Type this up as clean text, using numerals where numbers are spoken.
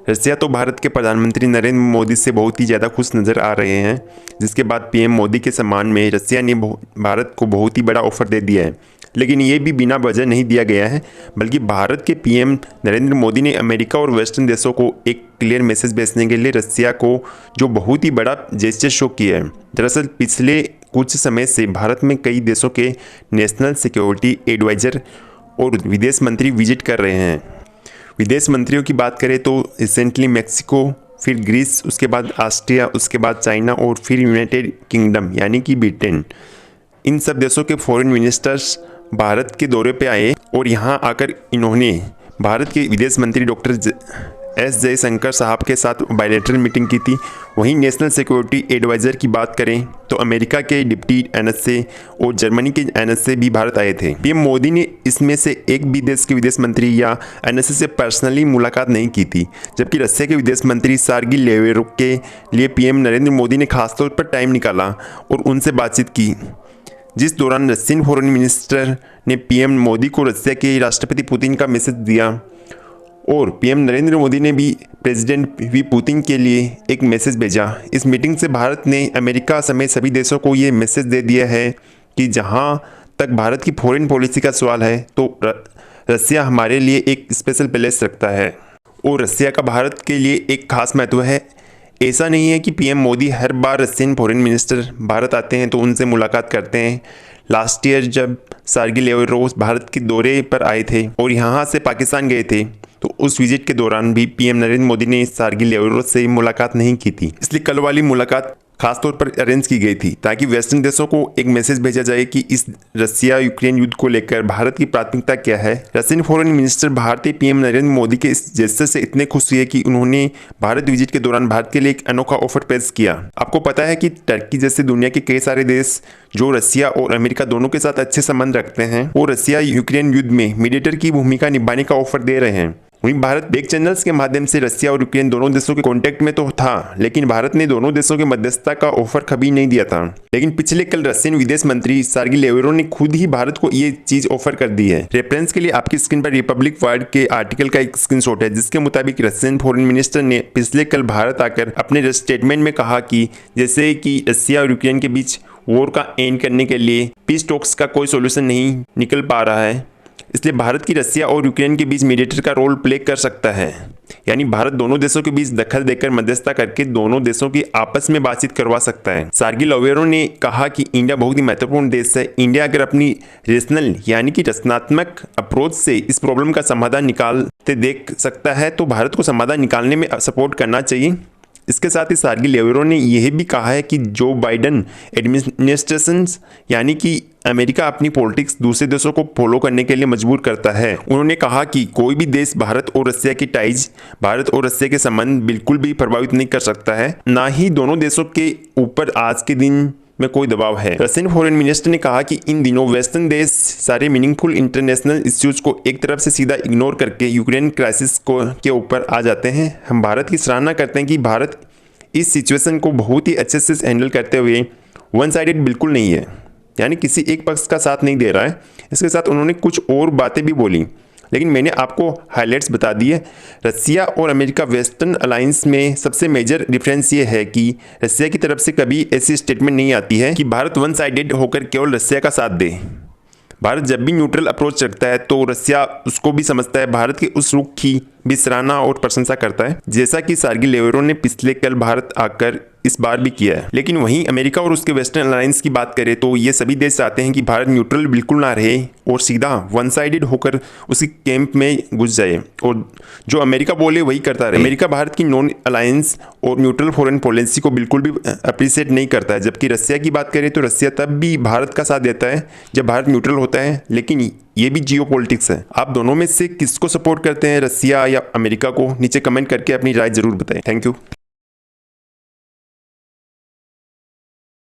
रसिया तो भारत के प्रधानमंत्री नरेंद्र मोदी से बहुत ही ज़्यादा खुश नज़र आ रहे हैं, जिसके बाद पीएम मोदी के सम्मान में रसिया ने भारत को बहुत ही बड़ा ऑफर दे दिया है। लेकिन ये भी बिना वजह नहीं दिया गया है, बल्कि भारत के पीएम नरेंद्र मोदी ने अमेरिका और वेस्टर्न देशों को एक क्लियर मैसेज भेजने के लिए रसिया को जो बहुत ही बड़ा जेस्चर शो किया है। दरअसल पिछले कुछ समय से भारत में कई देशों के नेशनल सिक्योरिटी एडवाइज़र और विदेश मंत्री विजिट कर रहे हैं। विदेश मंत्रियों की बात करें तो रिसेंटली मैक्सिको, फिर ग्रीस, उसके बाद ऑस्ट्रिया, उसके बाद चाइना और फिर यूनाइटेड किंगडम यानी कि ब्रिटेन, इन सब देशों के फॉरेन मिनिस्टर्स भारत के दौरे पे आए और यहाँ आकर इन्होंने भारत के विदेश मंत्री डॉक्टर एस जयशंकर साहब के साथ बायलैटरल मीटिंग की थी। वहीं नेशनल सिक्योरिटी एडवाइज़र की बात करें तो अमेरिका के डिप्टी एनएसए और जर्मनी के एनएसए भी भारत आए थे। पीएम मोदी ने इसमें से एक भी देश के विदेश मंत्री या एनएसए से पर्सनली मुलाकात नहीं की थी, जबकि रसिया के विदेश मंत्री सर्गी लेवरोव के लिए पीएम नरेंद्र मोदी ने खासतौर पर टाइम निकाला और उनसे बातचीत की, जिस दौरान रशियन फॉरेन मिनिस्टर ने पीएम मोदी को रसिया के राष्ट्रपति पुतिन का मैसेज दिया और पीएम नरेंद्र मोदी ने भी प्रेसिडेंट वी पुतिन के लिए एक मैसेज भेजा। इस मीटिंग से भारत ने अमेरिका समेत सभी देशों को ये मैसेज दे दिया है कि जहां तक भारत की फॉरेन पॉलिसी का सवाल है तो रसिया हमारे लिए एक स्पेशल प्लेस रखता है और रसिया का भारत के लिए एक खास महत्व है। ऐसा नहीं है कि पीएम मोदी हर बार रशियन फॉरेन मिनिस्टर भारत आते हैं तो उनसे मुलाकात करते हैं। लास्ट ईयर जब सर्गी लेवरोव भारत के दौरे पर आए थे और यहाँ से पाकिस्तान गए थे तो उस विजिट के दौरान भी पीएम नरेंद्र मोदी ने सर्गी लेवरोव से मुलाकात नहीं की थी। इसलिए कल वाली मुलाकात खासतौर पर अरेंज की गई थी ताकि वेस्टर्न देशों को एक मैसेज भेजा जाए कि इस रसिया यूक्रेन युद्ध को लेकर भारत की प्राथमिकता क्या है। रशियन फॉरेन मिनिस्टर भारतीय पीएम नरेंद्र मोदी के इस जेस्चर से इतने खुश हुए कि उन्होंने भारत विजिट के दौरान भारत के लिए एक अनोखा ऑफर पेश किया। आपको पता है कि टर्की जैसे दुनिया के कई सारे देश जो रसिया और अमेरिका दोनों के साथ अच्छे संबंध रखते हैं वो रसिया यूक्रेन युद्ध में मीडिएटर की भूमिका निभाने का ऑफर दे रहे हैं। वहीं भारत बैक चैनल्स के माध्यम से रसिया और यूक्रेन दोनों देशों के कांटेक्ट में तो था, लेकिन भारत ने दोनों देशों के मध्यस्थता का ऑफर कभी नहीं दिया था। लेकिन पिछले कल रशियन विदेश मंत्री सर्गी लेवरोव ने खुद ही भारत को ये चीज ऑफर कर दी है। रेफरेंस के लिए आपकी स्क्रीन पर रिपब्लिक वर्ल्ड के आर्टिकल का एक स्क्रीनशॉट है, जिसके मुताबिक रशियन फॉरेन मिनिस्टर ने पिछले कल भारत आकर अपने स्टेटमेंट में कहा कि जैसे कि रसिया और यूक्रेन के बीच वॉर का एंड करने के लिए पीस टॉक्स का कोई सोल्यूशन नहीं निकल पा रहा है, इसलिए भारत की रसिया और यूक्रेन के बीच मीडिएटर का रोल प्ले कर सकता है। यानी भारत दोनों देशों के बीच दखल देकर मध्यस्थता करके दोनों देशों की आपस में बातचीत करवा सकता है। सर्गी लेवरोव ने कहा कि इंडिया बहुत ही महत्वपूर्ण देश है। इंडिया अगर अपनी रेशनल यानी कि रचनात्मक अप्रोच से इस प्रॉब्लम का समाधान निकालते देख सकता है तो भारत को समाधान निकालने में सपोर्ट करना चाहिए। इसके साथ ही सर्गी लेवरोव ने यह भी कहा है कि जो बाइडेन एडमिनिस्ट्रेशन यानी कि अमेरिका अपनी पॉलिटिक्स दूसरे देशों को फॉलो करने के लिए मजबूर करता है। उन्होंने कहा कि कोई भी देश भारत और रसिया की टाइज, भारत और रसिया के संबंध बिल्कुल भी प्रभावित नहीं कर सकता है, ना ही दोनों देशों के ऊपर आज के दिन में कोई दबाव है। रशियन फॉरेन मिनिस्टर ने कहा कि इन दिनों वेस्टर्न देश सारे मीनिंगफुल इंटरनेशनल इश्यूज को एक तरफ से सीधा इग्नोर करके यूक्रेन क्राइसिस के ऊपर आ जाते हैं। हम भारत की सराहना करते हैं कि भारत इस सिचुएशन को बहुत ही अच्छे से हैंडल करते हुए वन साइडेड बिल्कुल नहीं है, यानी किसी एक पक्ष का साथ नहीं दे रहा है। इसके साथ उन्होंने कुछ और बातें भी बोली, लेकिन मैंने आपको हाइलाइट्स बता दिए। रसिया और अमेरिका वेस्टर्न अलायंस में सबसे मेजर डिफरेंस ये है कि रसिया की तरफ से कभी ऐसी स्टेटमेंट नहीं आती है कि भारत वन साइडेड होकर केवल रसिया का साथ दे। भारत जब भी न्यूट्रल अप्रोच रखता है तो रसिया उसको भी समझता है, भारत के उस रुख की भी सराहना और प्रशंसा करता है, जैसा कि सर्गी लेवरोव ने पिछले कल भारत आकर इस बार भी किया है। लेकिन वहीं अमेरिका और उसके वेस्टर्न अलायंस की बात करें तो ये सभी देश चाहते हैं कि भारत न्यूट्रल बिल्कुल ना रहे और सीधा वन साइडेड होकर उसी कैंप में घुस जाए और जो अमेरिका बोले वही करता रहे। अमेरिका भारत की नॉन अलायंस और न्यूट्रल फॉरेन पॉलिसी को बिल्कुल भी अप्रिशिएट नहीं करता है, जबकि रसिया की बात करें तो रसिया तब भी भारत का साथ देता है जब भारत न्यूट्रल होता है। लेकिन ये भी जियोपॉलिटिक्स है। आप दोनों में से किसको सपोर्ट करते हैं, रसिया या अमेरिका को? नीचे कमेंट करके अपनी राय जरूर बताएं। Thank you.